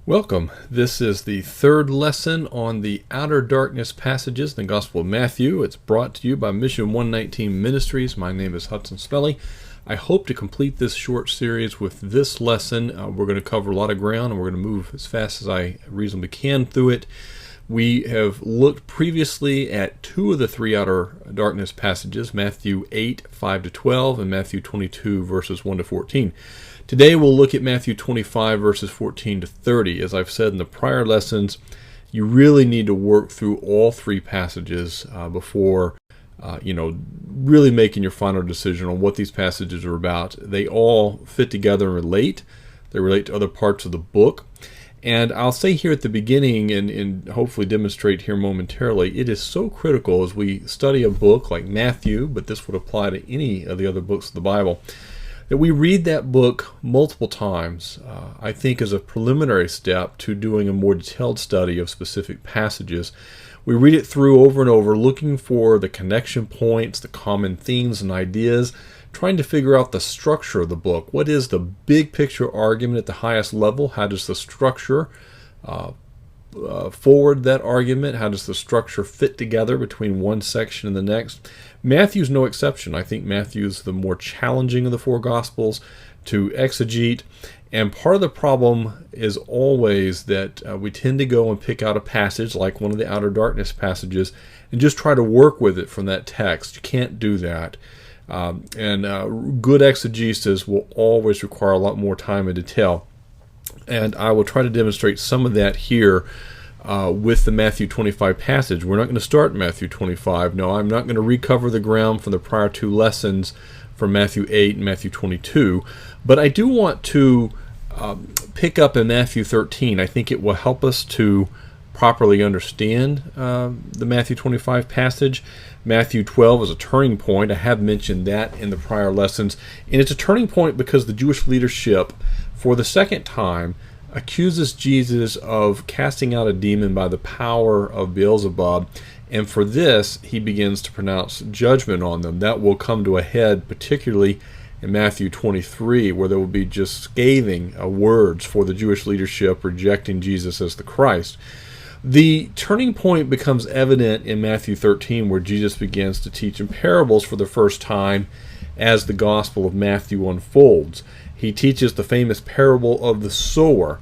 Welcome. This is the third lesson on the outer darkness passages in the Gospel of Matthew. It's brought to you by Mission 119 Ministries. My name is Hutson Smelley. I hope to complete this short series with this lesson. We're going to cover a lot of ground, and we're going to move as fast as I reasonably can through it. We have looked previously at two of the three outer darkness passages, Matthew 8, 5-12, and Matthew 22, verses 1-14. Today we'll look at Matthew 25, verses 14-30. As I've said in the prior lessons, you really need to work through all three passages before really making your final decision on what these passages are about. They all fit together and relate. They relate to other parts of the book. And I'll say here at the beginning, and hopefully demonstrate here momentarily, it is so critical as we study a book like Matthew, but this would apply to any of the other books of the Bible, that we read that book multiple times, I think as a preliminary step to doing a more detailed study of specific passages. We read it through over and over, looking for the connection points, the common themes and ideas, trying to figure out the structure of the book. What is the big picture argument at the highest level? How does the structure forward that argument? How does the structure fit together between one section and the next? Matthew's no exception. I think Matthew's the more challenging of the four Gospels to exegete. And part of the problem is always that we tend to go and pick out a passage like one of the outer darkness passages and just try to work with it from that text. You can't do that. Good exegesis will always require a lot more time and detail. And I will try to demonstrate some of that here with the Matthew 25 passage. We're not going to start in Matthew 25. No, I'm not going to recover the ground from the prior two lessons from Matthew 8 and Matthew 22. But I do want to pick up in Matthew 13. I think it will help us to properly understand the Matthew 25 passage. Matthew 12 is a turning point. I have mentioned that in the prior lessons. And it's a turning point because the Jewish leadership, for the second time, accuses Jesus of casting out a demon by the power of Beelzebub. And for this, he begins to pronounce judgment on them. That will come to a head, particularly in Matthew 23, where there will be just scathing words for the Jewish leadership rejecting Jesus as the Christ. The turning point becomes evident in Matthew 13, where Jesus begins to teach in parables for the first time as the Gospel of Matthew unfolds. He teaches the famous parable of the sower.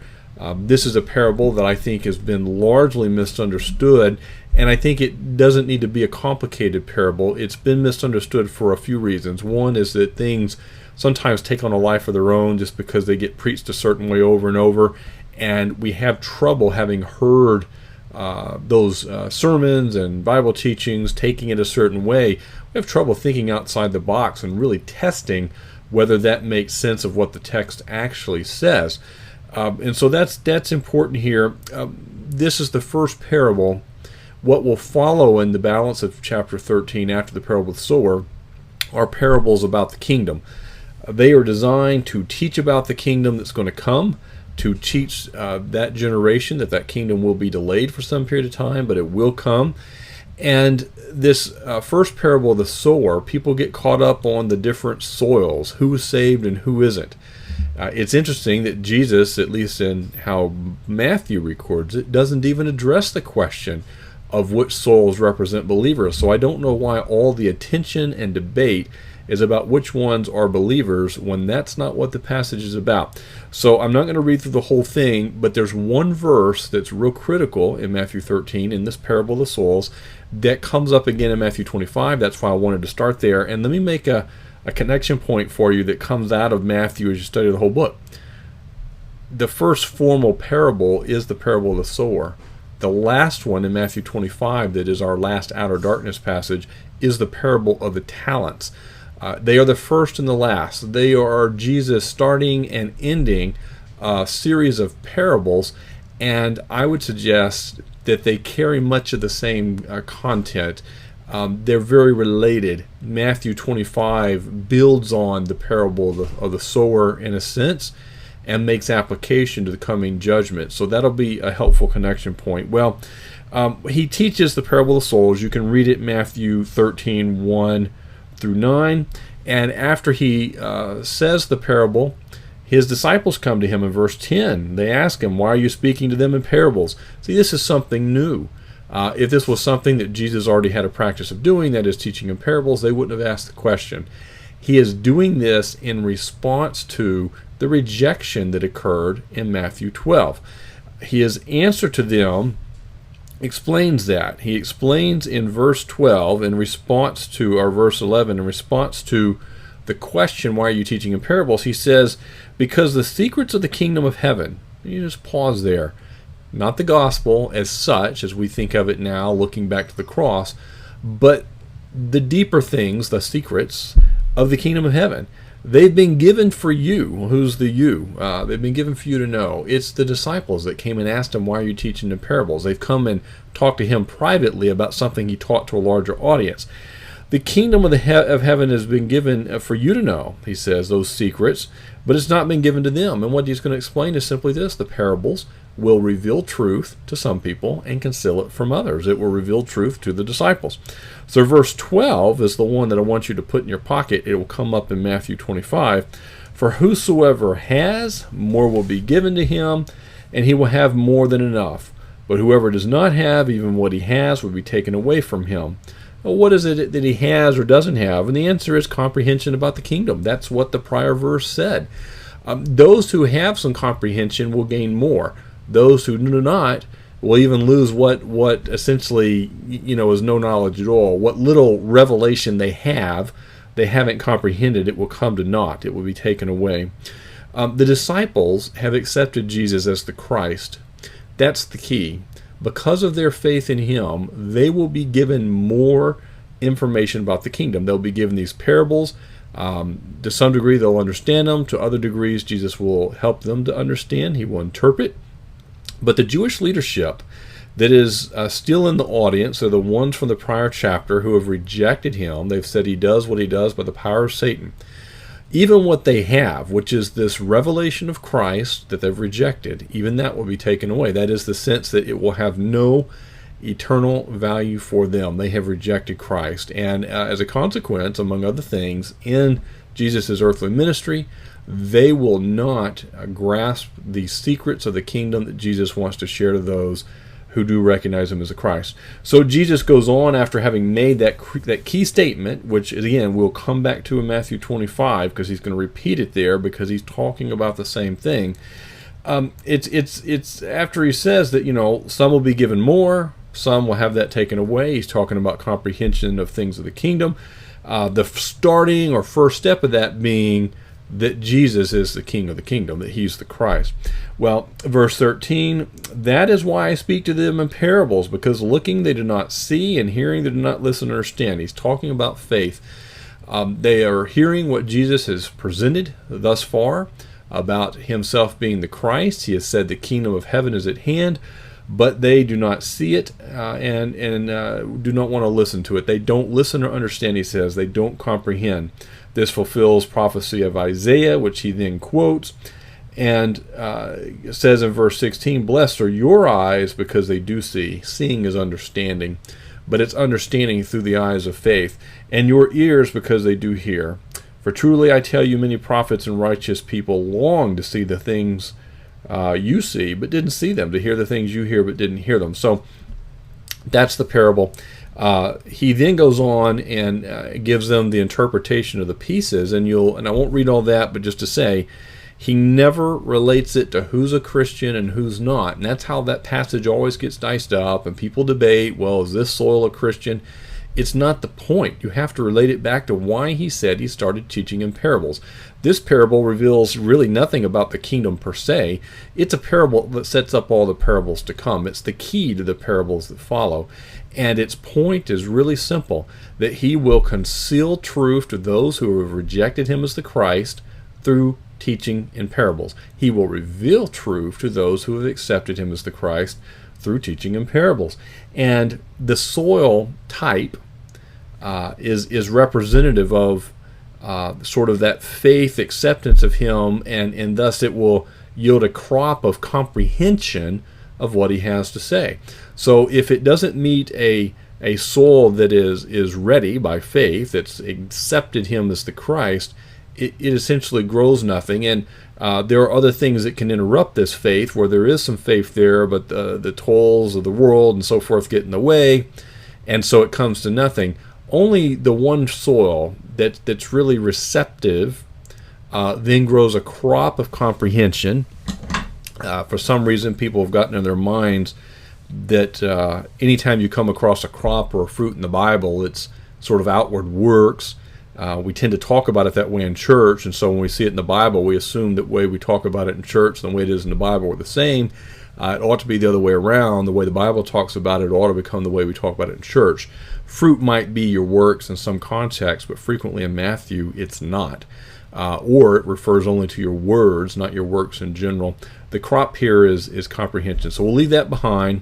This is a parable that I think has been largely misunderstood, and I think it doesn't need to be a complicated parable. It's been misunderstood for a few reasons. One is that things sometimes take on a life of their own just because they get preached a certain way over and over, and we have trouble having heard those sermons and Bible teachings, taking it a certain way. We have trouble thinking outside the box and really testing whether that makes sense of what the text actually says. And so that's important here. This is the first parable. What will follow in the balance of chapter 13 after the parable of the sower are parables about the kingdom. They are designed to teach about the kingdom that's going to come, to teach that generation that kingdom will be delayed for some period of time, but it will come. And this first parable of the sower, people get caught up on the different soils, who's saved and who isn't. It's interesting that Jesus, at least in how Matthew records it, doesn't even address the question of which soils represent believers. So I don't know why all the attention and debate is about which ones are believers when that's not what the passage is about. So I'm not going to read through the whole thing, but there's one verse that's real critical in Matthew 13 in this parable of the soils that comes up again in Matthew 25. That's why I wanted to start there. And let me make a connection point for you that comes out of Matthew as you study the whole book. The first formal parable is the parable of the sower. The last one in Matthew 25, that is our last outer darkness passage, is the parable of the talents. They are the first and the last. They are Jesus starting and ending a series of parables, and I would suggest that they carry much of the same content. They're very related. Matthew 25 builds on the parable of the sower in a sense and makes application to the coming judgment. So that'll be a helpful connection point. Well, he teaches the parable of the soils. You can read it in Matthew 13, 1 through 9. And after he says the parable, His disciples come to him in verse 10. They ask him, why are you speaking to them in parables? See, this is something new. If this was something that Jesus already had a practice of doing, that is teaching in parables, they wouldn't have asked the question. He is doing this in response to the rejection that occurred in Matthew 12. His answer to them explains that. He explains in verse 12 in response to, or verse 11, in response to the question, why are you teaching in parables? He says, because the secrets of the kingdom of heaven, you just pause there, not the gospel as such, as we think of it now, looking back to the cross, but the deeper things, the secrets of the kingdom of heaven. They've been given for you. Who's the you? They've been given for you to know. It's the disciples that came and asked him, why are you teaching in parables? They've come and talked to him privately about something he taught to a larger audience. The kingdom of heaven has been given for you to know, he says, those secrets, but it's not been given to them. And what he's going to explain is simply this: the parables will reveal truth to some people and conceal it from others. It will reveal truth to the disciples. So verse 12 is the one that I want you to put in your pocket. It will come up in Matthew 25. For whosoever has, more will be given to him, and he will have more than enough. But whoever does not have, even what he has will be taken away from him. Well, what is it that he has or doesn't have? And the answer is comprehension about the kingdom. That's what the prior verse said. Those who have some comprehension will gain more. Those who do not will even lose what essentially, is no knowledge at all. What little revelation they haven't comprehended. It will come to naught. It will be taken away. The disciples have accepted Jesus as the Christ. That's the key. Because of their faith in him, they will be given more information about the kingdom. They'll be given these parables. To some degree, they'll understand them. To other degrees, Jesus will help them to understand. He will interpret. But the Jewish leadership that is still in the audience are the ones from the prior chapter who have rejected him. They've said he does what he does by the power of Satan. Even what they have, which is this revelation of Christ that they've rejected, even that will be taken away. That is the sense that it will have no eternal value for them. They have rejected Christ. And as a consequence, among other things, in Jesus' earthly ministry, they will not grasp the secrets of the kingdom that Jesus wants to share to those who do recognize him as the Christ. So Jesus goes on after having made that key statement, which again we'll come back to in Matthew 25 because he's going to repeat it there because he's talking about the same thing. It's after he says that some will be given more, some will have that taken away. He's talking about comprehension of things of the kingdom. The starting or first step of that being that Jesus is the King of the kingdom, that he's the Christ. Well, verse 13, that is why I speak to them in parables, because looking they do not see, and hearing they do not listen or understand. He's talking about faith. They are hearing what Jesus has presented thus far about himself being the Christ. He has said the kingdom of heaven is at hand, but they do not see it and do not want to listen to it. They don't listen or understand, he says. They don't comprehend. This fulfills prophecy of Isaiah, which he then quotes, and says in verse 16, blessed are your eyes because they do see. Seeing is understanding, but it's understanding through the eyes of faith. And your ears because they do hear. For truly I tell you, many prophets and righteous people long to see the things you see, but didn't see them, to hear the things you hear, but didn't hear them. So that's the parable. He then goes on and gives them the interpretation of the pieces, and I won't read all that, but just to say, he never relates it to who's a Christian and who's not. And that's how that passage always gets diced up, and people debate, well, is this soil a Christian? It's not the point. You have to relate it back to why he said he started teaching in parables. This parable reveals really nothing about the kingdom per se. It's a parable that sets up all the parables to come. It's the key to the parables that follow. And its point is really simple, that he will conceal truth to those who have rejected him as the Christ through teaching in parables. He will reveal truth to those who have accepted him as the Christ through teaching in parables. And the soil type is representative of sort of that faith acceptance of him, and thus it will yield a crop of comprehension of what he has to say. So if it doesn't meet a soil that is ready by faith, that's accepted him as the Christ, it essentially grows nothing. And there are other things that can interrupt this faith, where there is some faith there, but the toils of the world and so forth get in the way, and so it comes to nothing. Only the one soil that's really receptive then grows a crop of comprehension. For some reason, people have gotten in their minds that anytime you come across a crop or a fruit in the Bible, it's sort of outward works. We tend to talk about it that way in church, and so when we see it in the Bible, we assume that the way we talk about it in church and the way it is in the Bible are the same. It ought to be the other way around. The way the Bible talks about it ought to become the way we talk about it in church. Fruit might be your works in some context, but frequently in Matthew, it's not. Or it refers only to your words, not your works in general. The crop here is comprehension. So we'll leave that behind,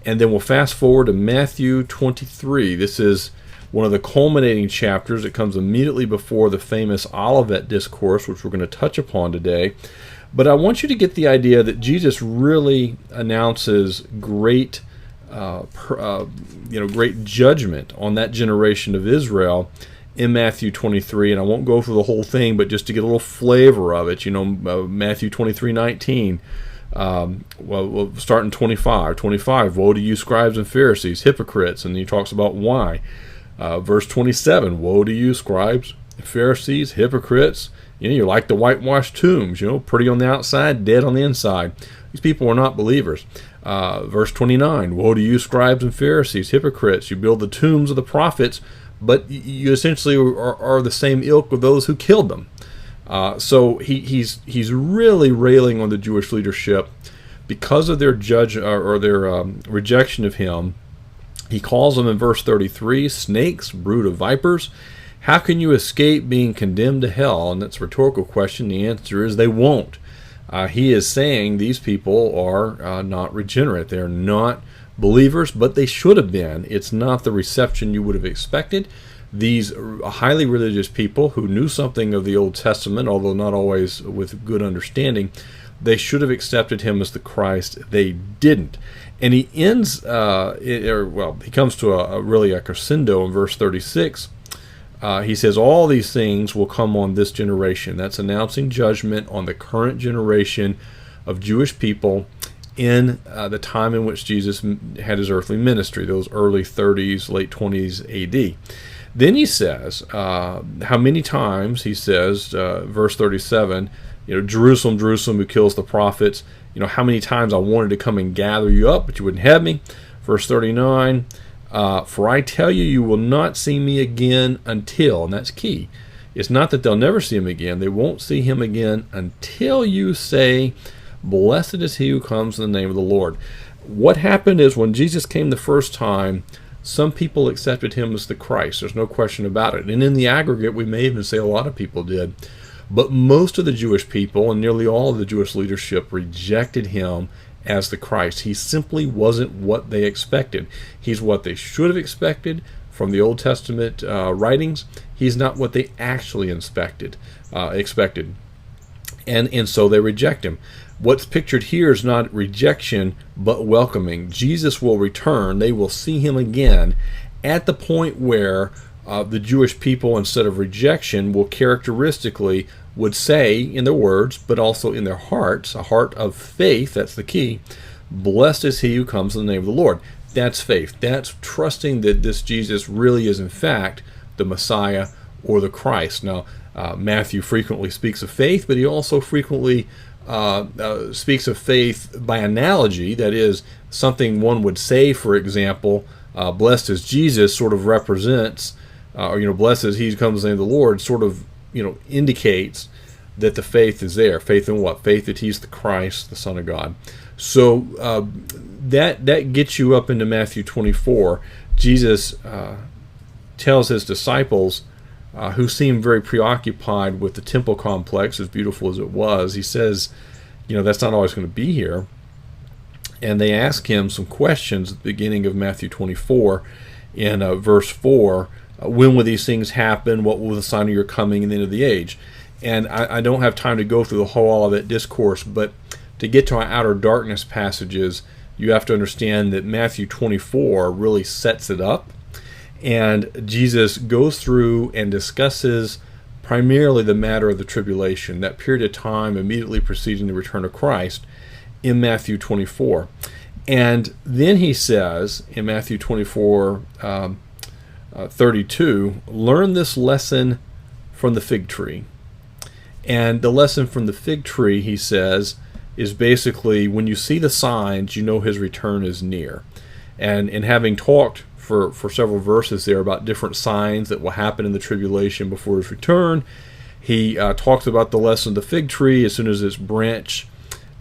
and then we'll fast forward to Matthew 23. This is one of the culminating chapters. It comes immediately before the famous Olivet Discourse, which we're going to touch upon today. But I want you to get the idea that Jesus really announces great judgment on that generation of Israel in Matthew 23, and I won't go through the whole thing, but just to get a little flavor of it, Matthew 23:19. We'll start in 25. Woe to you, scribes and Pharisees, hypocrites, and he talks about why. Verse 27, woe to you, scribes, Pharisees, hypocrites. You're like the whitewashed tombs, pretty on the outside, dead on the inside. These people are not believers. Verse 29, woe to you, scribes and Pharisees, hypocrites. You build the tombs of the prophets, but you essentially are the same ilk of those who killed them. So he's really railing on the Jewish leadership because of their rejection of him. He calls them in verse 33 snakes, brood of vipers. How can you escape being condemned to hell? And that's a rhetorical question. The answer is they won't. He is saying these people are not regenerate. They're not believers, but they should have been. It's not the reception you would have expected. These highly religious people who knew something of the Old Testament, although not always with good understanding, they should have accepted him as the Christ. They didn't. And he ends, he comes to a crescendo in verse 36. He says, all these things will come on this generation. That's announcing judgment on the current generation of Jewish people in the time in which Jesus had his earthly ministry, those early 30s, late 20s AD. Then he says, how many times, he says, verse 37, Jerusalem, Jerusalem, who kills the prophets, how many times I wanted to come and gather you up, but you wouldn't have me. Verse 39, for I tell you, you will not see me again until, and that's key. It's not that they'll never see him again. They won't see him again until you say, blessed is he who comes in the name of the Lord. What happened is when Jesus came the first time, some people accepted him as the Christ. There's no question about it. And in the aggregate, we may even say a lot of people did. But most of the Jewish people and nearly all of the Jewish leadership rejected him as the Christ. He simply wasn't what they expected. He's what they should have expected from the Old Testament writings. He's not what they actually expected. And so they reject him. What's pictured here is not rejection, but welcoming. Jesus will return. They will see him again at the point where the Jewish people, instead of rejection, will characteristically would say in their words, but also in their hearts, a heart of faith, that's the key, blessed is he who comes in the name of the Lord. That's faith. That's trusting that this Jesus really is in fact the Messiah or the Christ. Now, Matthew frequently speaks of faith, but he also frequently speaks of faith by analogy. That is, something one would say, for example, blessed as Jesus sort of represents, blessed as he comes in the name of the Lord, sort of, indicates that the faith is there. Faith in what? Faith that he's the Christ, the Son of God. So that gets you up into Matthew 24. Jesus tells his disciples, who seemed very preoccupied with the temple complex, as beautiful as it was, he says, that's not always going to be here. And they ask him some questions at the beginning of Matthew 24 in verse 4. When will these things happen? What will the sign of your coming and the end of the age? And I don't have time to go through the whole Olivet Discourse, but to get to our outer darkness passages, you have to understand that Matthew 24 really sets it up. And Jesus goes through and discusses primarily the matter of the tribulation, that period of time immediately preceding the return of Christ in Matthew 24. And then he says in Matthew 24, 32, learn this lesson from the fig tree. And the lesson from the fig tree, he says, is basically when you see the signs, you know his return is near. And in having talked for several verses there about different signs that will happen in the tribulation before his return, he talks about the lesson of the fig tree. As soon as its branch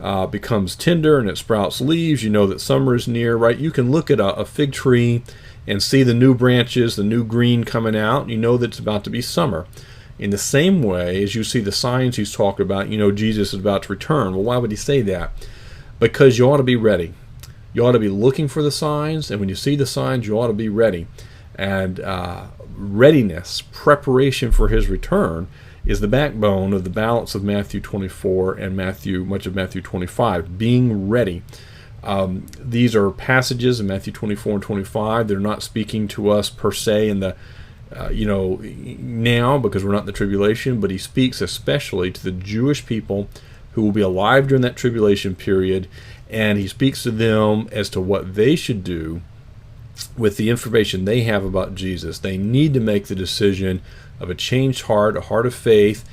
becomes tender and it sprouts leaves, you know that summer is near, right? You can look at a fig tree and see the new branches, the new green coming out, and you know that it's about to be summer. In the same way, as you see the signs he's talked about, you know Jesus is about to return. Well, why would he say that? Because you ought to be ready. You ought to be looking for the signs, and when you see the signs, you ought to be ready. And readiness, preparation for his return, is the backbone of the balance of Matthew 24 and much of Matthew 25. Being ready. These are passages in Matthew 24 and 25. They're not speaking to us per se in the now, because we're not in the tribulation, but he speaks especially to the Jewish people who will be alive during that tribulation period, and he speaks to them as to what they should do with the information they have about Jesus. They need to make the decision of a changed heart, a heart of faith,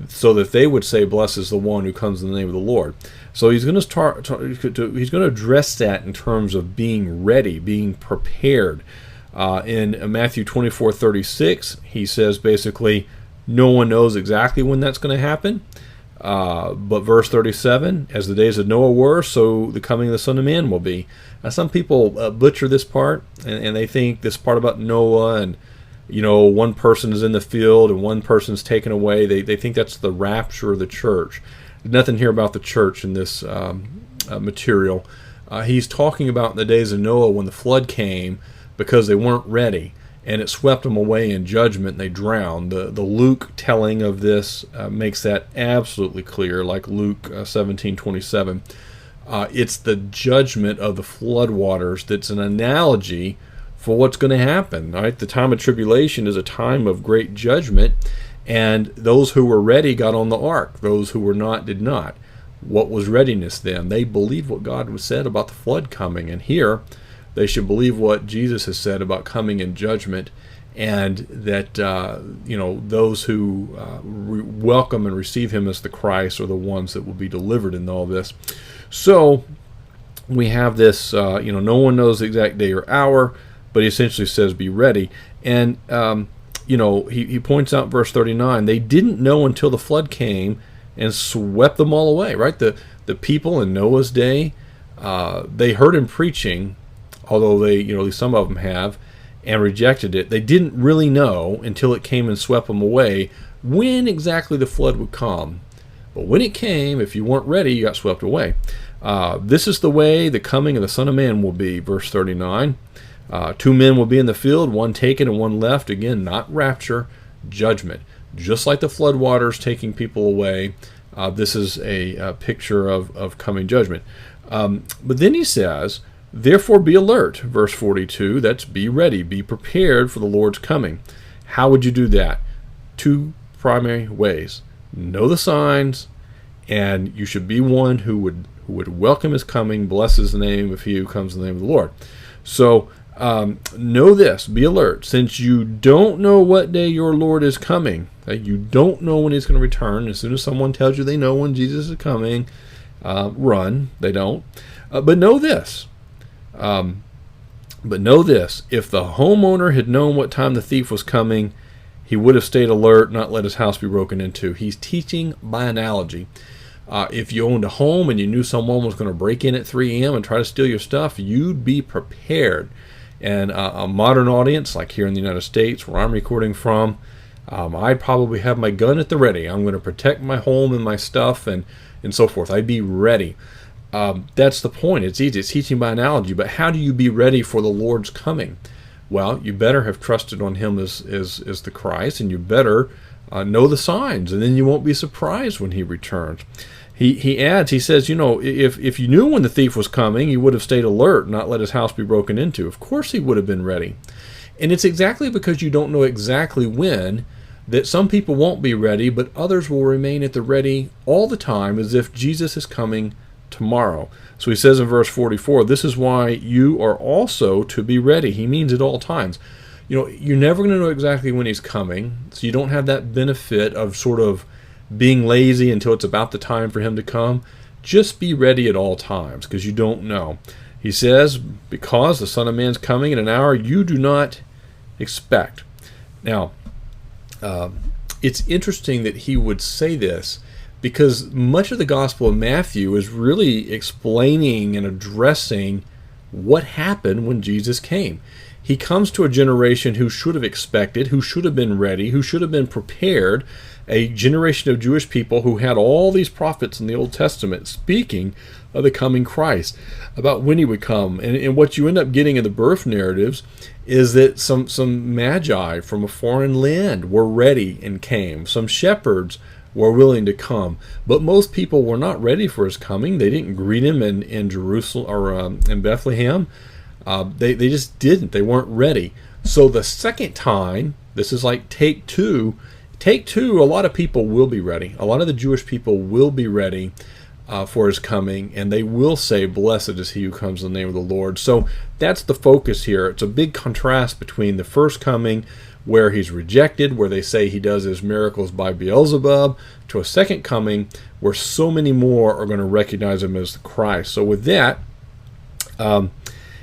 so that they would say, blessed is the one who comes in the name of the Lord. So he's going to he's going to address that in terms of being ready, being prepared. In Matthew 24:36, he says basically, no one knows exactly when that's going to happen. But verse 37, as the days of Noah were, so the coming of the Son of Man will be. Now, some people butcher this part, and they think this part about Noah and, one person is in the field and one person's taken away. They think that's the rapture of the church. There's nothing here about the church in this material. He's talking about in the days of Noah when the flood came, because they weren't ready, and it swept them away in judgment, and they drowned. The Luke telling of this makes that absolutely clear, like Luke 17:27. It's the judgment of the floodwaters that's an analogy for what's going to happen. Right? The time of tribulation is a time of great judgment, and those who were ready got on the ark. Those who were not did not. What was readiness then? They believed what God had said about the flood coming, and here they should believe what Jesus has said about coming in judgment, and that those who welcome and receive him as the Christ are the ones that will be delivered in all this. So we have this, no one knows the exact day or hour, but he essentially says be ready. And, he points out in verse 39, they didn't know until the flood came and swept them all away, right? The people in Noah's day, they heard him preaching, although they, at least some of them have, and rejected it. They didn't really know until it came and swept them away when exactly the flood would come. But when it came, if you weren't ready, you got swept away. This is the way the coming of the Son of Man will be, verse 39. 2 men will be in the field, one taken and one left. Again, not rapture, judgment. Just like the flood waters taking people away, this is a picture of coming judgment. But then he says, therefore be alert, verse 42, that's be ready, be prepared for the Lord's coming. How would you do that? 2 primary ways. Know the signs, and you should be one who would welcome his coming, blesses the name of he who comes in the name of the Lord. So know this, be alert, since you don't know what day your Lord is coming. You don't know when he's going to return. As soon as someone tells you they know when Jesus is coming, run. They don't. But know this. If the homeowner had known what time the thief was coming, he would have stayed alert, not let his house be broken into. He's teaching by analogy. If you owned a home and you knew someone was going to break in at 3 a.m. and try to steal your stuff, you'd be prepared. And a modern audience, like here in the United States, where I'm recording from, I'd probably have my gun at the ready. I'm going to protect my home and my stuff and so forth. I'd be ready. That's the point. It's easy. It's teaching by analogy. But how do you be ready for the Lord's coming? Well, you better have trusted on him as the Christ, and you better know the signs, and then you won't be surprised when he returns. He adds, he says, if you knew when the thief was coming, you would have stayed alert, not let his house be broken into. Of course he would have been ready. And it's exactly because you don't know exactly when that some people won't be ready, but others will remain at the ready all the time as if Jesus is coming tomorrow. So he says in verse 44, this is why you are also to be ready. He means at all times. You're never going to know exactly when he's coming, so you don't have that benefit of sort of being lazy until it's about the time for him to come. Just be ready at all times, because you don't know. He says, because the Son of Man's coming in an hour you do not expect. Now, it's interesting that he would say this, because much of the Gospel of Matthew is really explaining and addressing what happened when Jesus came. He comes to a generation who should have expected, who should have been ready, who should have been prepared, a generation of Jewish people who had all these prophets in the Old Testament speaking of the coming Christ, about when he would come. And what you end up getting in the birth narratives is that some magi from a foreign land were ready and came. Some shepherds were willing to come. But most people were not ready for his coming. They didn't greet him in Jerusalem or in Bethlehem. They just didn't. They weren't ready. So the second time, this is like take two. Take two, a lot of people will be ready. A lot of the Jewish people will be ready for his coming, and they will say, blessed is he who comes in the name of the Lord. So that's the focus here. It's a big contrast between the first coming, where he's rejected, where they say he does his miracles by Beelzebub, to a second coming, where so many more are going to recognize him as the Christ. So with that,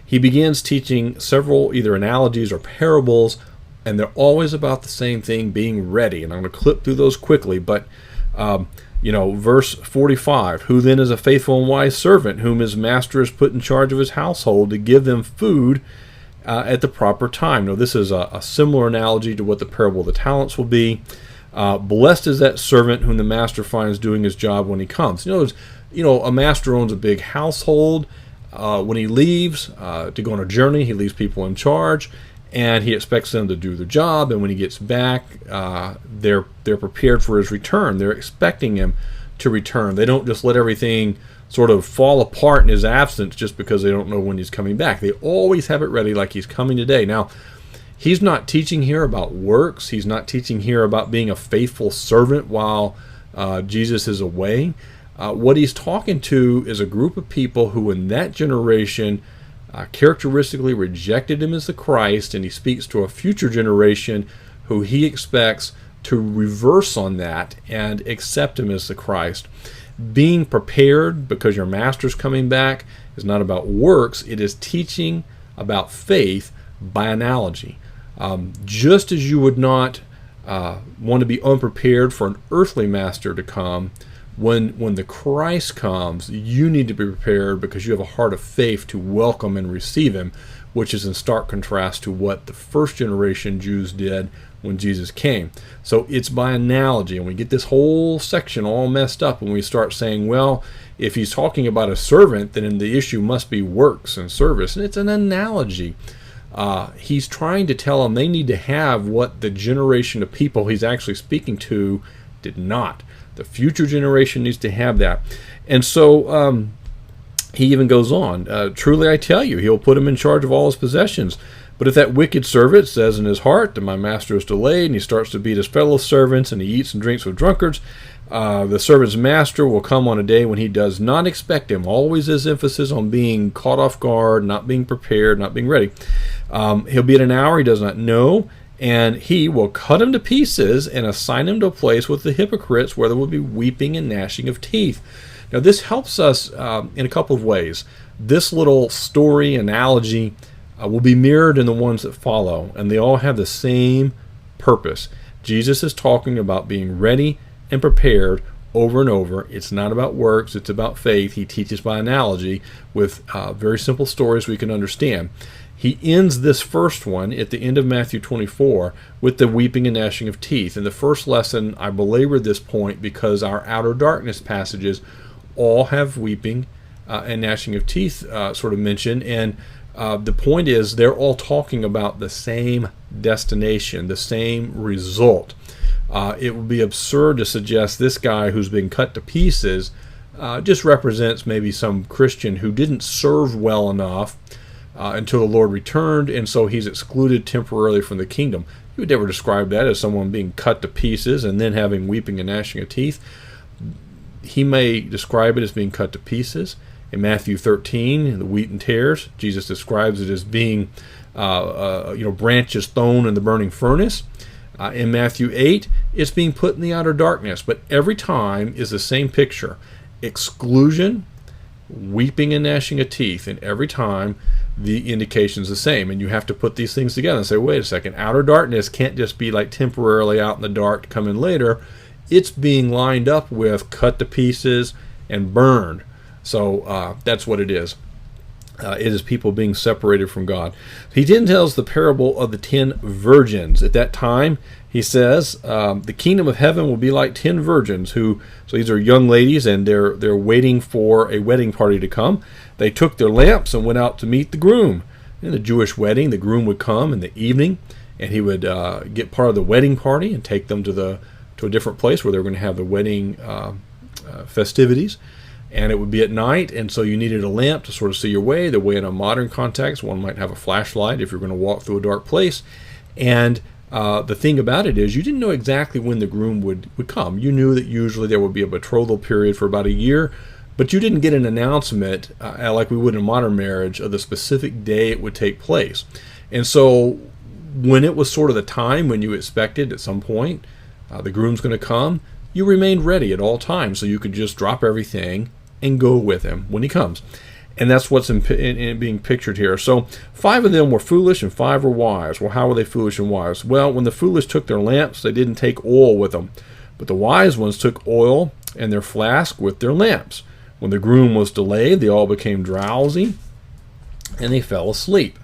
he begins teaching several either analogies or parables, and they're always about the same thing, being ready. And I'm going to clip through those quickly, but verse 45, who then is a faithful and wise servant, whom his master has put in charge of his household to give them food at the proper time. Now, this is a similar analogy to what the parable of the talents will be. Blessed is that servant whom the master finds doing his job when he comes. A master owns a big household. When he leaves to go on a journey, he leaves people in charge, and he expects them to do their job. And when he gets back, they're prepared for his return. They're expecting him to return. They don't just let everything sort of fall apart in his absence just because they don't know when he's coming back. They always have it ready, like he's coming today. Now, he's not teaching here about works. He's not teaching here about being a faithful servant while Jesus is away. What he's talking to is a group of people who in that generation characteristically rejected him as the Christ, and he speaks to a future generation who he expects to reverse on that and accept him as the Christ. Being prepared because your master's coming back is not about works. It is teaching about faith by analogy. Just as you would not want to be unprepared for an earthly master to come, when the Christ comes, you need to be prepared because you have a heart of faith to welcome and receive him, which is in stark contrast to what the first generation Jews did when Jesus came. So it's by analogy, and we get this whole section all messed up when we start saying, well, if he's talking about a servant, then the issue must be works and service, and it's an analogy. He's trying to tell them they need to have what the generation of people he's actually speaking to did not. The future generation needs to have that. And so he even goes on, truly I tell you, he'll put him in charge of all his possessions. But if that wicked servant says in his heart that my master is delayed, and he starts to beat his fellow servants, and he eats and drinks with drunkards, the servant's master will come on a day when he does not expect him. Always his emphasis on being caught off guard, not being prepared, not being ready. He'll be at an hour he does not know, and he will cut him to pieces and assign him to a place with the hypocrites, where there will be weeping and gnashing of teeth. Now, this helps us in a couple of ways. This little story analogy will be mirrored in the ones that follow, and they all have the same purpose. Jesus is talking about being ready and prepared over and over. It's not about works, it's about faith. He teaches by analogy with very simple stories we can understand. He ends this first one at the end of Matthew 24 with the weeping and gnashing of teeth. In the first lesson, I belabored this point because our outer darkness passages all have weeping and gnashing of teeth sort of mentioned. And the point is they're all talking about the same destination, the same result. It would be absurd to suggest this guy who's been cut to pieces just represents maybe some Christian who didn't serve well enough until the Lord returned, and so he's excluded temporarily from the kingdom. He would never describe that as someone being cut to pieces and then having weeping and gnashing of teeth. He may describe it as being cut to pieces. In Matthew 13, the wheat and tares, Jesus describes it as being branches thrown in the burning furnace. In Matthew 8, it's being put in the outer darkness. But every time is the same picture. Exclusion, weeping and gnashing of teeth. And every time the indication is the same. And you have to put these things together and say, wait a second, outer darkness can't just be like temporarily out in the dark to come in later. It's being lined up with cut to pieces and burned. So that's what it is. It is people being separated from God. He then tells the parable of the 10 virgins. At that time, he says, the kingdom of heaven will be like 10 virgins so these are young ladies, and they're waiting for a wedding party to come. They took their lamps and went out to meet the groom. In the Jewish wedding, the groom would come in the evening, and he would get part of the wedding party and take them to a different place where they were going to have the wedding festivities. And it would be at night, and so you needed a lamp to sort of see your way. The way in a modern context, one might have a flashlight if you're going to walk through a dark place. And the thing about it is you didn't know exactly when the groom would come. You knew that usually there would be a betrothal period for about a year, but you didn't get an announcement like we would in modern marriage of the specific day it would take place. And so when it was sort of the time when you expected at some point the groom's going to come, you remained ready at all times, so you could just drop everything and go with him when he comes. And that's what's in being pictured here. So 5 of them were foolish and 5 were wise. Well, how were they foolish and wise? Well, when the foolish took their lamps, they didn't take oil with them. But the wise ones took oil and their flask with their lamps. When the groom was delayed, they all became drowsy and they fell asleep.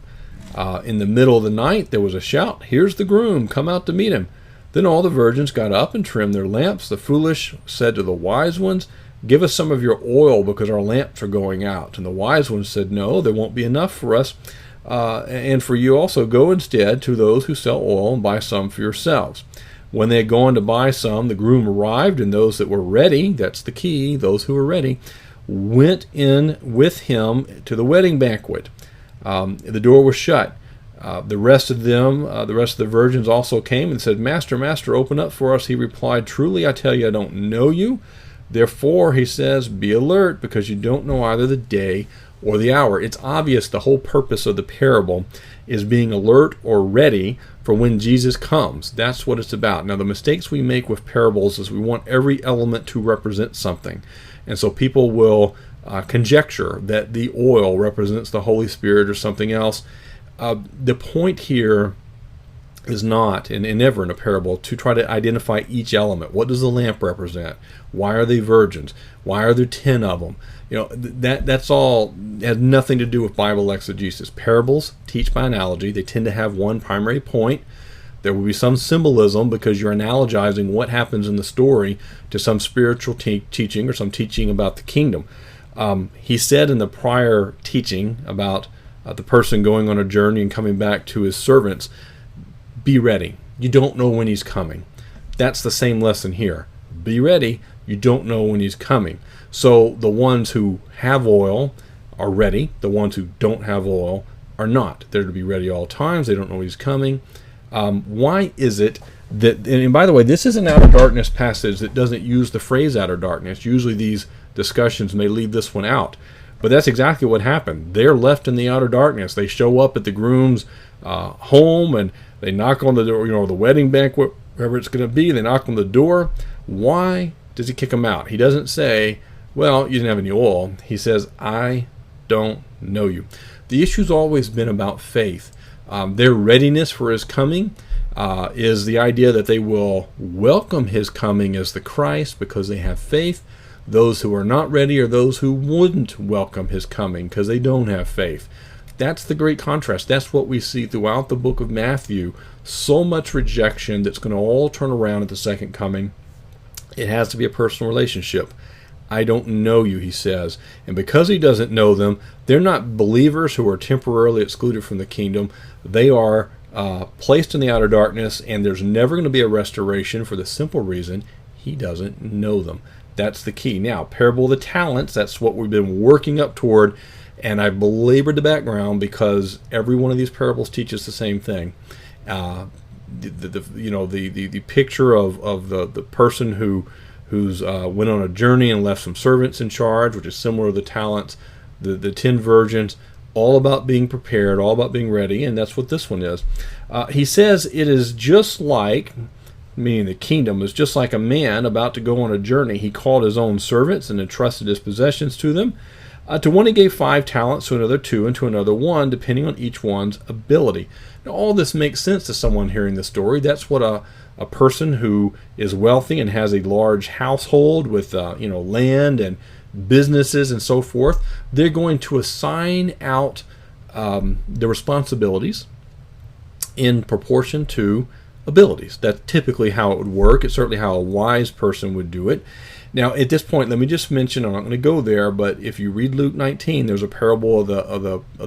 In the middle of the night, there was a shout, "Here's the groom, come out to meet him." Then all the virgins got up and trimmed their lamps. The foolish said to the wise ones, "Give us some of your oil, because our lamps are going out." And the wise ones said, "No, there won't be enough for us. And for you also, go instead to those who sell oil and buy some for yourselves." When they had gone to buy some, the groom arrived, and those that were ready, that's the key, those who were ready, went in with him to the wedding banquet. The door was shut. The rest of the virgins also came and said, "Master, Master, open up for us." He replied, "Truly I tell you, I don't know you. Therefore," he says, "be alert, because you don't know either the day or the hour." It's obvious the whole purpose of the parable is being alert or ready for when Jesus comes. That's what it's about. Now, the mistakes we make with parables is we want every element to represent something. And so people will conjecture that the oil represents the Holy Spirit or something else. The point here is not, and never in a parable, to try to identify each element. What does the lamp represent? Why are they virgins? Why are there 10 of them? That's all has nothing to do with Bible exegesis. Parables teach by analogy. They tend to have one primary point. There will be some symbolism because you're analogizing what happens in the story to some spiritual teaching or some teaching about the kingdom. He said in the prior teaching about the person going on a journey and coming back to his servants, be ready. You don't know when he's coming. That's the same lesson here. Be ready. You don't know when he's coming. So the ones who have oil are ready. The ones who don't have oil are not. They're to be ready all times. They don't know when he's coming. Why is it that, and by the way, this is an outer darkness passage that doesn't use the phrase outer darkness. Usually these discussions may leave this one out. But that's exactly what happened. They're left in the outer darkness. They show up at the groom's home, and they knock on the door, the wedding banquet, wherever it's going to be. They knock on the door. Why does he kick them out? He doesn't say, "Well, you didn't have any oil." He says, "I don't know you." The issue's always been about faith. Their readiness for his coming is the idea that they will welcome his coming as the Christ because they have faith. Those who are not ready are those who wouldn't welcome his coming because they don't have faith. That's the great contrast. That's what we see throughout the book of Matthew. So much rejection that's going to all turn around at the second coming. It has to be a personal relationship. "I don't know you," he says. And because he doesn't know them, they're not believers who are temporarily excluded from the kingdom. They are placed in the outer darkness, and there's never going to be a restoration for the simple reason he doesn't know them. That's the key. Now, parable of the talents, that's what we've been working up toward, and I belabored the background because every one of these parables teaches the same thing. the picture of the person who's went on a journey and left some servants in charge, which is similar to the talents, the 10 virgins, all about being prepared, all about being ready, and that's what this one is. He says it is just like, meaning the kingdom is just like a man about to go on a journey. He called his own servants and entrusted his possessions to them. To one he gave 5 talents, to another 2, and to another 1, depending on each one's ability. Now, all this makes sense to someone hearing the story. That's what a person who is wealthy and has a large household with land and businesses and so forth, they're going to assign out the responsibilities in proportion to abilities. That's typically how it would work. It's certainly how a wise person would do it. Now, at this point, let me just mention, I'm not going to go there, but if you read Luke 19, there's a parable of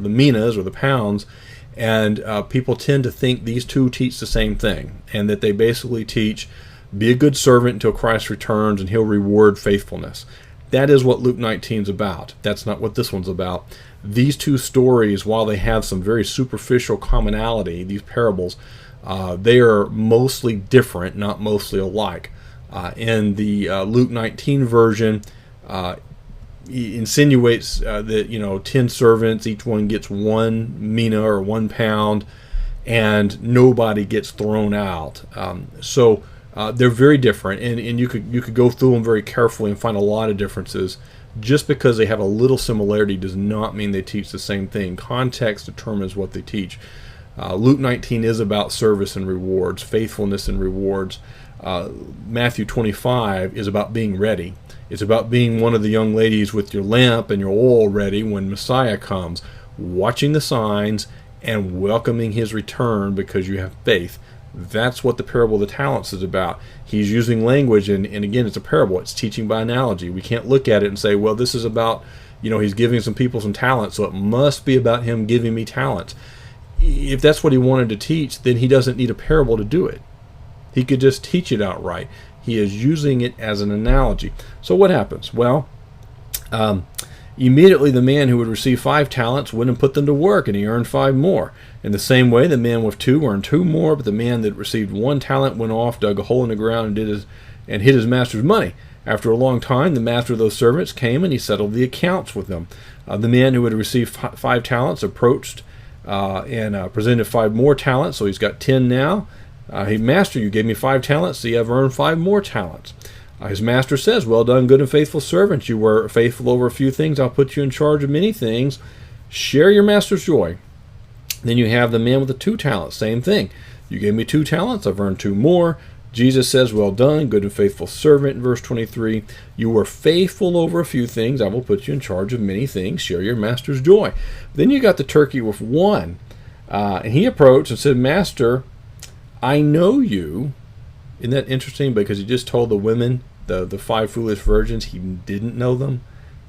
the minas, or the pounds, and people tend to think these two teach the same thing, and that they basically teach, be a good servant until Christ returns, and he'll reward faithfulness. That is what Luke 19 is about. That's not what this one's about. These two stories, while they have some very superficial commonality, these parables, they are mostly different, not mostly alike. In the Luke 19 version, he insinuates that 10 servants, each one gets 1 mina or 1 pound, and nobody gets thrown out. So they're very different, and you could go through them very carefully and find a lot of differences. Just because they have a little similarity does not mean they teach the same thing. Context determines what they teach. Luke 19 is about service and rewards, faithfulness and rewards. Matthew 25 is about being ready. It's about being one of the young ladies with your lamp and your oil ready when Messiah comes, watching the signs and welcoming his return because you have faith. That's what the parable of the talents is about. He's using language, and again, it's a parable. It's teaching by analogy. We can't look at it and say, well, this is about, he's giving some people some talent, so it must be about him giving me talents. If that's what he wanted to teach, then he doesn't need a parable to do it. He could just teach it outright. He is using it as an analogy. So what happens? Well, immediately the man who would receive 5 talents went and put them to work, and he earned 5 more. In the same way, the man with 2 earned 2 more, but the man that received 1 talent went off, dug a hole in the ground, and hid his master's money. After a long time, the master of those servants came, and he settled the accounts with them. The man who had received 5 talents approached and presented 5 more talents, so he's got 10 now. Hey, master, you gave me 5 talents, so you have earned 5 more talents. His master says, well done, good and faithful servant. You were faithful over a few things. I'll put you in charge of many things. Share your master's joy. Then you have the man with the 2 talents. Same thing. You gave me 2 talents. I've earned 2 more. Jesus says, well done, good and faithful servant. In verse 23, you were faithful over a few things. I will put you in charge of many things. Share your master's joy. Then you got the turkey with 1. And he approached and said, Master, I know you. Isn't that interesting? Because he just told the women, the 5 foolish virgins, he didn't know them.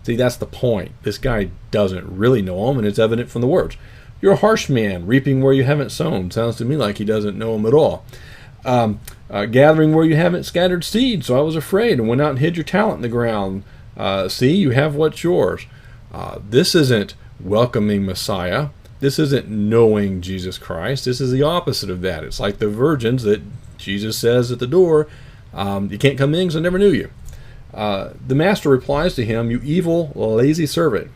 See, that's the point. This guy doesn't really know them, and it's evident from the words. You're a harsh man, reaping where you haven't sown. Sounds to me like he doesn't know them at all. Gathering where you haven't scattered seed, so I was afraid and went out and hid your talent in the ground. See, you have what's yours. This isn't welcoming Messiah. This isn't knowing Jesus Christ. This is the opposite of that. It's like the virgins that Jesus says at the door, you can't come in because I never knew you. The master replies to him, you evil, lazy servant.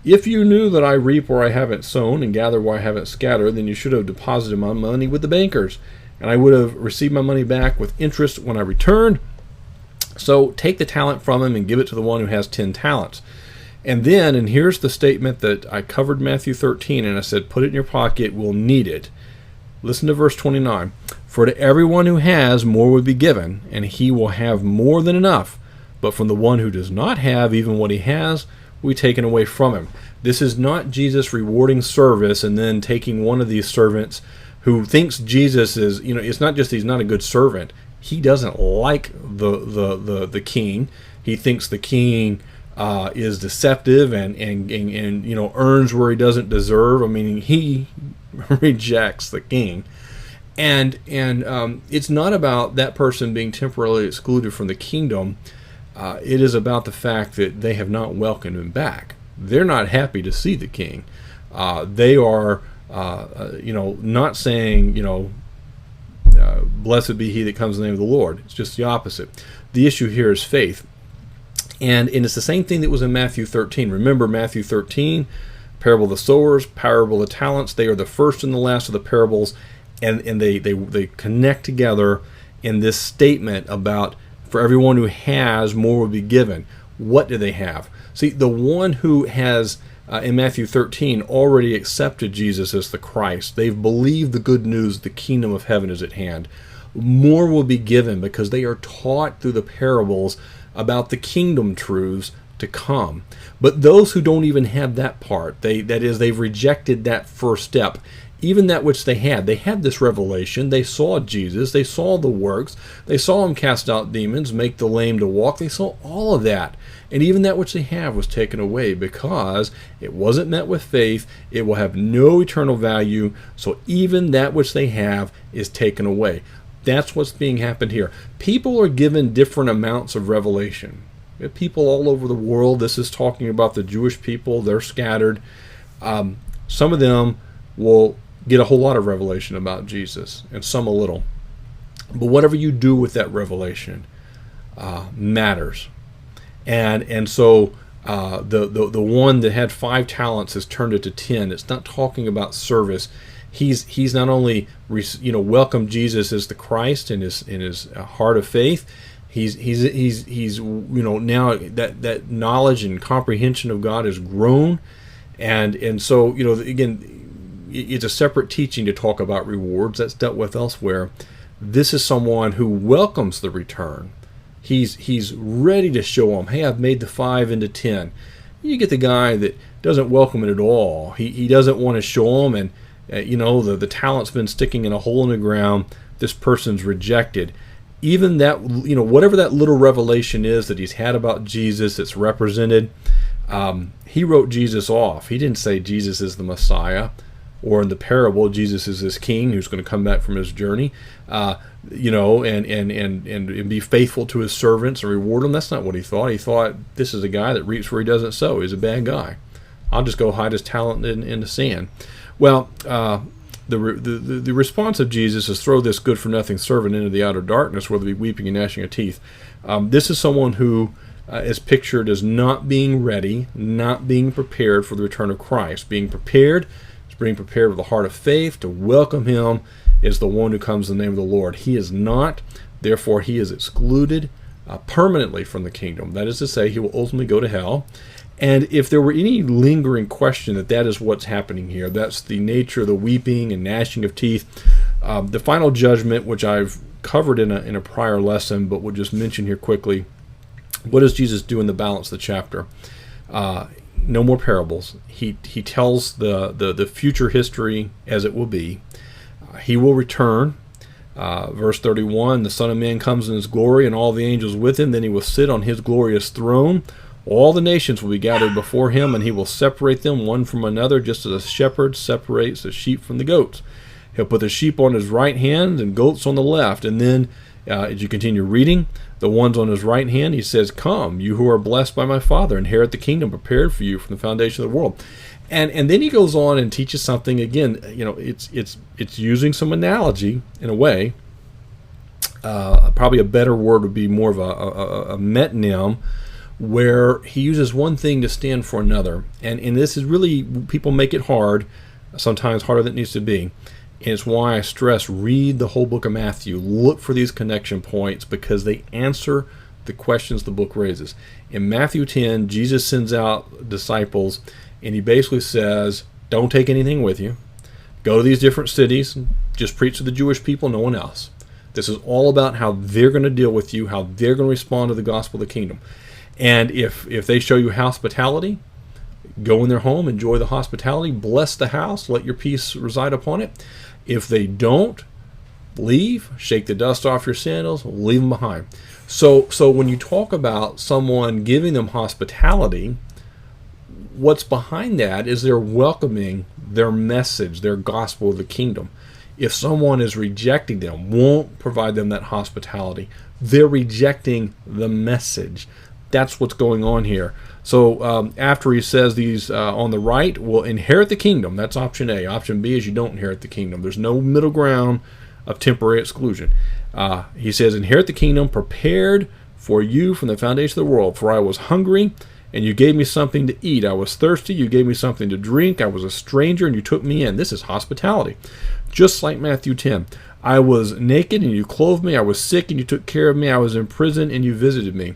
If you knew that I reap where I haven't sown and gather where I haven't scattered, then you should have deposited my money with the bankers, and I would have received my money back with interest when I returned. So take the talent from him and give it to the one who has 10 talents. And then, and here's the statement that I covered Matthew 13, and I said, put it in your pocket, we'll need it. Listen to verse 29. For to everyone who has, more will be given, and he will have more than enough. But from the one who does not have, even what he has, will be taken away from him. This is not Jesus rewarding service and then taking one of these servants who thinks Jesus is, it's not just he's not a good servant. He doesn't like the king. He thinks the king is deceptive and earns where he doesn't deserve. I mean, he rejects the king. And it's not about that person being temporarily excluded from the kingdom. It is about the fact that they have not welcomed him back. They're not happy to see the king. They are, not saying, blessed be he that comes in the name of the Lord. It's just the opposite. The issue here is faith. And it's the same thing that was in Matthew 13. Remember Matthew 13, parable of the sowers, parable of the talents. They are the first and the last of the parables, and they connect together in this statement about, for everyone who has, more will be given. What do they have? See, the one who has, in Matthew 13, already accepted Jesus as the Christ. They've believed the good news, the kingdom of heaven is at hand. More will be given because they are taught through the parables about the kingdom truths to come. But those who don't even have that part, they've rejected that first step. Even that which they had this revelation. They saw Jesus, they saw the works, they saw him cast out demons, make the lame to walk. They saw all of that. And even that which they have was taken away because it wasn't met with faith. It will have no eternal value. So even that which they have is taken away. That's what's being happened here. People are given different amounts of revelation. People all over the world. This is talking about the Jewish people. They're scattered. Some of them will get a whole lot of revelation about Jesus, and some a little. But whatever you do with that revelation matters. And so the one that had 5 talents has turned it to 10. It's not talking about service. He's not only welcomed Jesus as the Christ in his heart of faith. He's now that knowledge and comprehension of God has grown, and so again, it's a separate teaching to talk about rewards. That's dealt with elsewhere. This is someone who welcomes the return. He's ready to show them, hey, I've made the 5 into 10. You get the guy that doesn't welcome it at all. He doesn't want to show them, and the talent's been sticking in a hole in the ground. This person's rejected. Even that, whatever that little revelation is that he's had about Jesus that's represented, he wrote Jesus off. He didn't say Jesus is the Messiah, or in the parable, Jesus is this king who's going to come back from his journey, and be faithful to his servants and reward them. That's not what he thought. He thought, this is a guy that reaps where he doesn't sow. He's a bad guy. I'll just go hide his talent in the sand. Well, the response of Jesus is, throw this good-for-nothing servant into the outer darkness, where there be weeping and gnashing of teeth. This is someone who is pictured as not being ready, not being prepared for the return of Christ. Being prepared with a heart of faith to welcome him is the one who comes in the name of the Lord. He is not. Therefore, he is excluded permanently from the kingdom. That is to say, he will ultimately go to hell. And if there were any lingering question that is what's happening here, that's the nature of the weeping and gnashing of teeth. The final judgment, which I've covered in a prior lesson, but we'll just mention here quickly. What does Jesus do in the balance of the chapter? No more parables. He tells the future history as it will be. He will return. Verse 31, the Son of Man comes in his glory, and all the angels with him. Then he will sit on his glorious throne. All the nations will be gathered before him, and he will separate them one from another, just as a shepherd separates the sheep from the goats. He'll put the sheep on his right hand and goats on the left. And then, as you continue reading, the ones on his right hand, he says, come, you who are blessed by my Father, inherit the kingdom prepared for you from the foundation of the world. And then he goes on and teaches something. Again, it's using some analogy in a way. Probably a better word would be more of a metonym, where he uses one thing to stand for another. And this is really, people make it hard, sometimes harder than it needs to be. And it's why I stress, read the whole book of Matthew. Look for these connection points, because they answer the questions the book raises. In Matthew 10, Jesus sends out disciples, and he basically says, don't take anything with you. Go to these different cities, and just preach to the Jewish people, no one else. This is all about how they're going to deal with you, how they're going to respond to the gospel of the kingdom. And if they show you hospitality, go in their home, enjoy the hospitality, bless the house, let your peace reside upon it. If they don't, leave, shake the dust off your sandals, leave them behind. So when you talk about someone giving them hospitality, what's behind that is they're welcoming their message, their gospel of the kingdom. If someone is rejecting them, won't provide them that hospitality, they're rejecting the message. That's what's going on here. So after he says these on the right will inherit the kingdom, that's option A. Option B is you don't inherit the kingdom. There's no middle ground of temporary exclusion. He says, inherit the kingdom prepared for you from the foundation of the world. For I was hungry, and you gave me something to eat. I was thirsty, you gave me something to drink. I was a stranger, and you took me in. This is hospitality. Just like Matthew 10. I was naked, and you clothed me. I was sick, and you took care of me. I was in prison, and you visited me.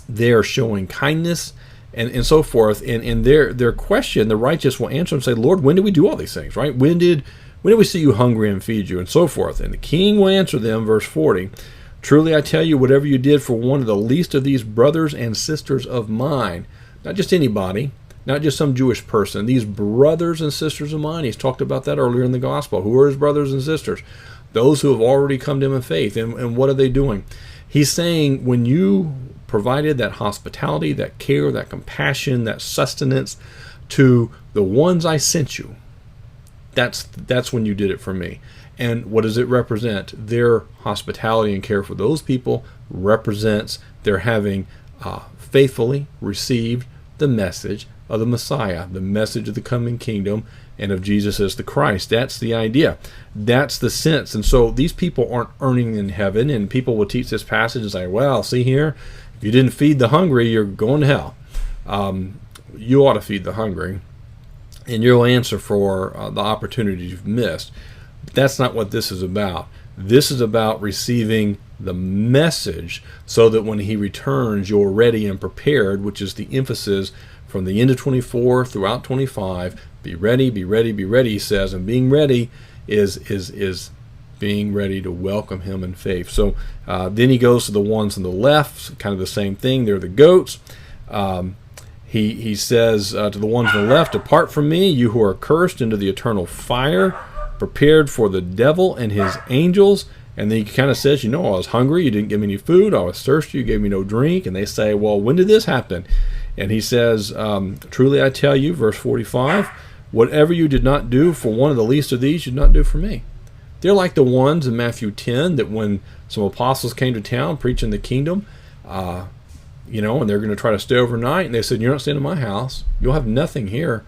They are showing kindness and so forth. And their question, the righteous will answer and say, Lord, when did we do all these things, right? When did we see you hungry and feed you, and so forth? And the king will answer them, verse 40, truly I tell you, whatever you did for one of the least of these brothers and sisters of mine, not just anybody, not just some Jewish person, these brothers and sisters of mine, he's talked about that earlier in the gospel. Who are his brothers and sisters? Those who have already come to him in faith. And what are they doing? He's saying, when you provided that hospitality, that care, that compassion, that sustenance to the ones I sent you, that's when you did it for me. And what does it represent? Their hospitality and care for those people represents their having faithfully received the message of the Messiah, the message of the coming kingdom, and of Jesus as the Christ. That's the idea. That's the sense. And so these people aren't earning in heaven, and people will teach this passage and say, well, see here, if you didn't feed the hungry, you're going to hell. You ought to feed the hungry, and you'll answer for the opportunities you've missed. But that's not what this is about. This is about receiving the message so that when he returns, you're ready and prepared, which is the emphasis from the end of 24 throughout 25. Be ready, be ready, be ready, he says. And being ready is being ready to welcome him in faith. So then he goes to the ones on the left, kind of the same thing. They're the goats. He says to the ones on the left, depart from me, you who are cursed, into the eternal fire, prepared for the devil and his angels. And then he kind of says, I was hungry, you didn't give me any food. I was thirsty, you gave me no drink. And they say, well, when did this happen? And he says, truly I tell you, verse 45, whatever you did not do for one of the least of these, you did not do for me. They're like the ones in Matthew 10 that when some apostles came to town preaching the kingdom, and they're going to try to stay overnight, and they said, you're not staying in my house. You'll have nothing here.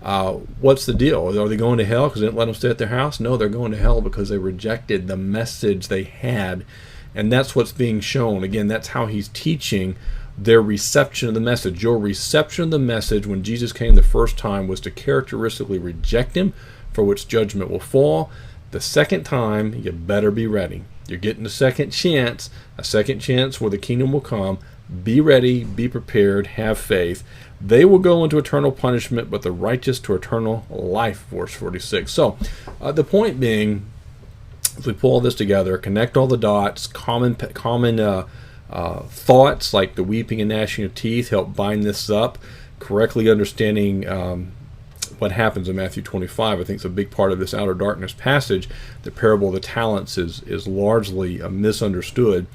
What's the deal? Are they going to hell because they didn't let them stay at their house? No, they're going to hell because they rejected the message they had. And that's what's being shown. Again, that's how he's teaching their reception of the message. Your reception of the message when Jesus came the first time was to characteristically reject him, for which judgment will fall. The second time, you better be ready. You're getting a second chance where the kingdom will come. Be ready, be prepared, have faith. They will go into eternal punishment, but the righteous to eternal life, verse 46. So, the point being, if we pull all this together, connect all the dots, common thoughts like the weeping and gnashing of teeth help bind this up, correctly understanding what happens in Matthew 25. I think it's a big part of this outer darkness passage. The parable of the talents is largely misunderstood.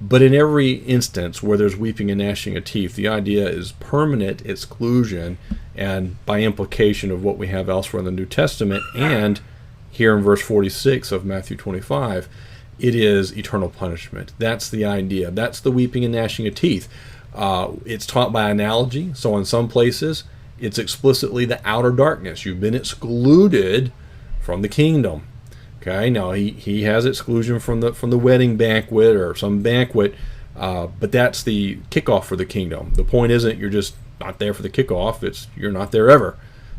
But in every instance where there's weeping and gnashing of teeth, the idea is permanent exclusion, and by implication of what we have elsewhere in the New Testament, and here in verse 46 of Matthew 25, it is eternal punishment. That's the idea. That's the weeping and gnashing of teeth. It's taught by analogy. So in some places, it's explicitly the outer darkness. You've been excluded from the kingdom. Okay, now he has exclusion from the wedding banquet or some banquet, but that's the kickoff for the kingdom. The point isn't you're just not there for the kickoff. It's you're not there ever.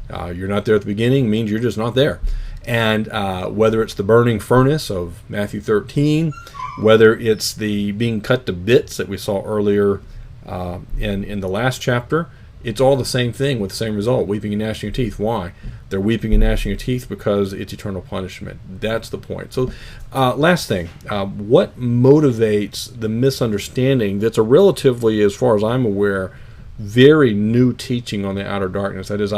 You're not there at the beginning means you're just not there. And whether it's the burning furnace of Matthew 13, whether it's the being cut to bits that we saw earlier in the last chapter, it's all the same thing with the same result, weeping and gnashing of teeth. Why? They're weeping and gnashing of teeth because it's eternal punishment. That's the point. So last thing, what motivates the misunderstanding that's a relatively, as far as I'm aware, very new teaching on the outer darkness? That is,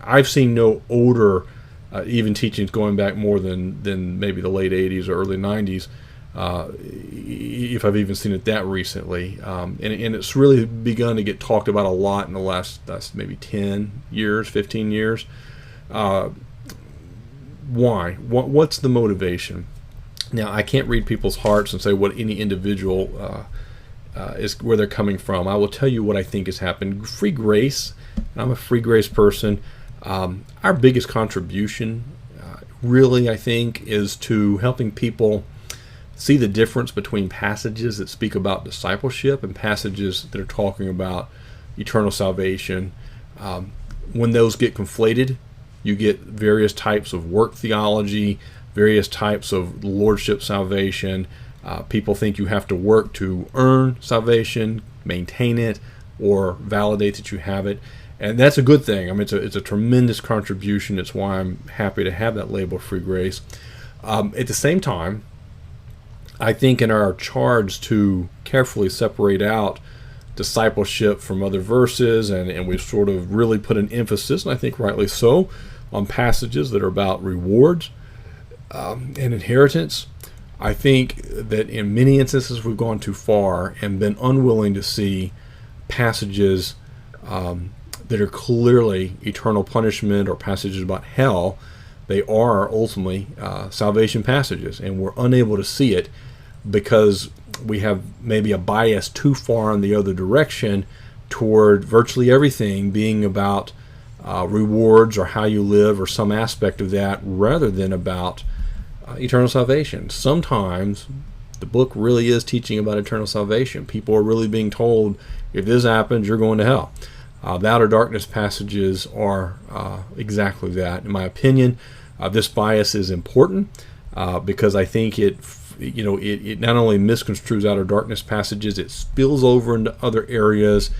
I've seen no older even teachings going back more than maybe the late 80s or early 90s, if I've even seen it that recently. And it's really begun to get talked about a lot in the last maybe 10 years, 15 years. Why? What's the motivation? Now, I can't read people's hearts and say what any individual is where they're coming from. I will tell you what I think has happened. Free grace. I'm a free grace person. Our biggest contribution really, I think, is to helping people see the difference between passages that speak about discipleship and passages that are talking about eternal salvation. When those get conflated, you get various types of work theology, various types of lordship salvation. People think you have to work to earn salvation, maintain it, or validate that you have it. And that's a good thing. I mean, it's a tremendous contribution. It's why I'm happy to have that label, free grace. At the same time, I think in our charge to carefully separate out discipleship from other verses, and we've sort of really put an emphasis, and I think rightly so, on passages that are about rewards and inheritance. I think that in many instances we've gone too far and been unwilling to see passages that are clearly eternal punishment or passages about hell. They are ultimately salvation passages, and we're unable to see it because we have maybe a bias too far in the other direction toward virtually everything being about rewards or how you live or some aspect of that, rather than about eternal salvation. Sometimes the book really is teaching about eternal salvation. People are really being told, if this happens, you're going to hell. The outer darkness passages are exactly that. In my opinion, this bias is important because I think it not only misconstrues outer darkness passages, it spills over into other areas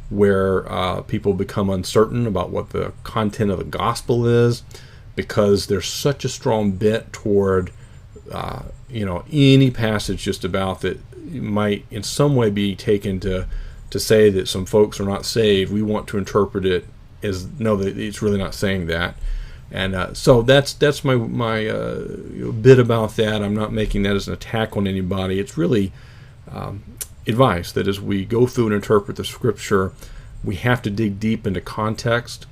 where people become uncertain about what the content of the gospel is, because there's such a strong bent toward any passage just about that might in some way be taken to say that some folks are not saved. We want to interpret it as no, that it's really not saying that. And so that's my bit about that. I'm not making that as an attack on anybody. It's really advice that as we go through and interpret the Scripture, we have to dig deep into context,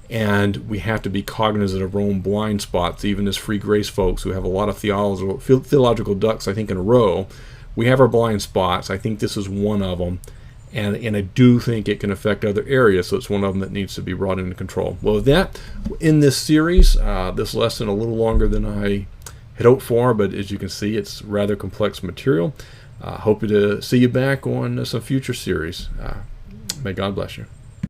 and we have to be cognizant of our own blind spots. Even as free grace folks who have a lot of theological ducks, I think, in a row, we have our blind spots. I think this is one of them. And I do think it can affect other areas, so it's one of them that needs to be brought into control. Well, with that, in this series, this lesson a little longer than I had hoped for, but as you can see, it's rather complex material. Hope to see you back on some future series. May God bless you.